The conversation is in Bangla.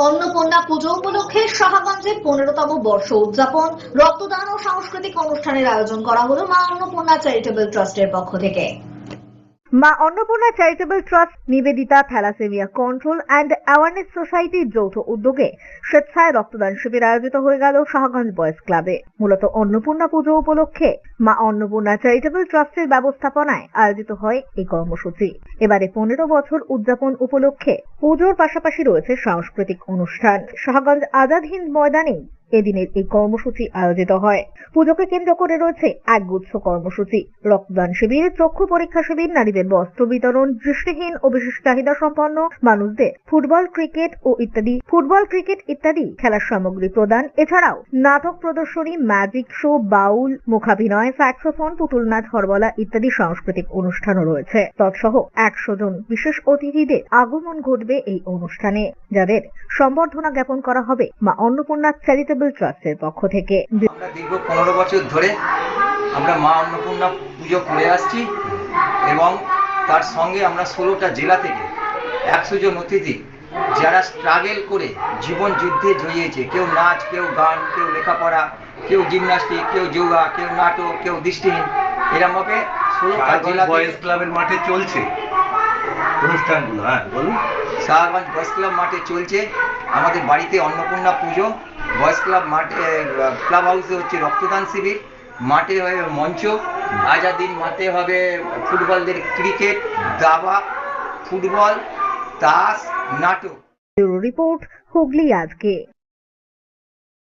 অন্নপূর্ণা পুজো উপলক্ষে সাহাগঞ্জে 15তম বর্ষ উদযাপন, রক্তদান ও সাংস্কৃতিক অনুষ্ঠানের আয়োজন করা হলো মা অন্নপূর্ণা চ্যারিটেবল ট্রাস্টের পক্ষ থেকে। Maa Annapurna charitable trust, Nivedita thalassemia control and awareness সোসাইটির যৌথ উদ্যোগে স্বেচ্ছায় রক্তদান শিবির আয়োজিত হয়ে গেল সাহাগঞ্জ বয়েজ ক্লাবে। মূলত অন্নপূর্ণা পুজো উপলক্ষে মা অন্নপূর্ণা চ্যারিটেবল ট্রাস্টের ব্যবস্থাপনায় আয়োজিত হয় এই কর্মসূচি। এবারে 15 বছর উদযাপন উপলক্ষে পুজোর পাশাপাশি রয়েছে সাংস্কৃতিক অনুষ্ঠান। সাহাগঞ্জ আজাদ হিন্দ ময়দানে এদিনের এই কর্মসূচি আয়োজিত হয়। পুজোকে কেন্দ্র করে রয়েছে একগুচ্ছ কর্মসূচি, রক্তদান শিবির, চক্ষু পরীক্ষা শিবির, নারীদের বস্ত্র বিতরণ, দৃষ্টিহীন ও বিশেষ চাহিদা সম্পন্ন মানুষদের ফুটবল ক্রিকেট ইত্যাদি খেলার সামগ্রী প্রদান, এছাড়াও নাটক প্রদর্শনী, ম্যাজিক শো, বাউল, মুখাভিনয়, স্যাক্সোফোন, পুতুল নাচ, হরবলা ইত্যাদি সাংস্কৃতিক অনুষ্ঠানও রয়েছে। তৎসহ 100 জন বিশেষ অতিথিদের আগমন ঘটবে এই অনুষ্ঠানে, যাদের সম্বর্ধনা জ্ঞাপন করা হবে মা অন্নপূর্ণা চ্যারিটেবল ট্রাস্টের পক্ষ থেকে। আমরা দীর্ঘ 15 বছর ধরে আমরা মা অন্নপূর্ণা পুজো করে আসছি এবং তার সঙ্গে আমরা 16টা জেলা থেকে 100 জন অতিথি যারা স্ট্রাগল করে জীবন যুদ্ধে জড়িয়েছে, কেউ নাচ, কেউ গান, কেউ লেখাপড়া, কেউ জিমন্যাস্টিক, কেউ যোগা, কেউ নাটক, কেউ দৃষ্টিহীন, এরমভাবে 16টা জেলা বয়েজ ক্লাবের মাঠে চলছে অনুষ্ঠানগুলো। হ্যাঁ বলুন। সাহাগঞ্জ বয়েজ ক্লাব মাঠে চলছে আমাদের বাড়িতে অন্নপূর্ণা পুজো। বয়েজ ক্লাব মাঠে ক্লাব হাউসে হচ্ছে রক্তদান শিবির, মাঠে হবে মঞ্চ, আজাদিন মাঠে হবে ফুটবলদের ক্রিকেট, দাবা, ফুটবল, তাস, নাটক। রিপোর্ট হুগলি আজকে।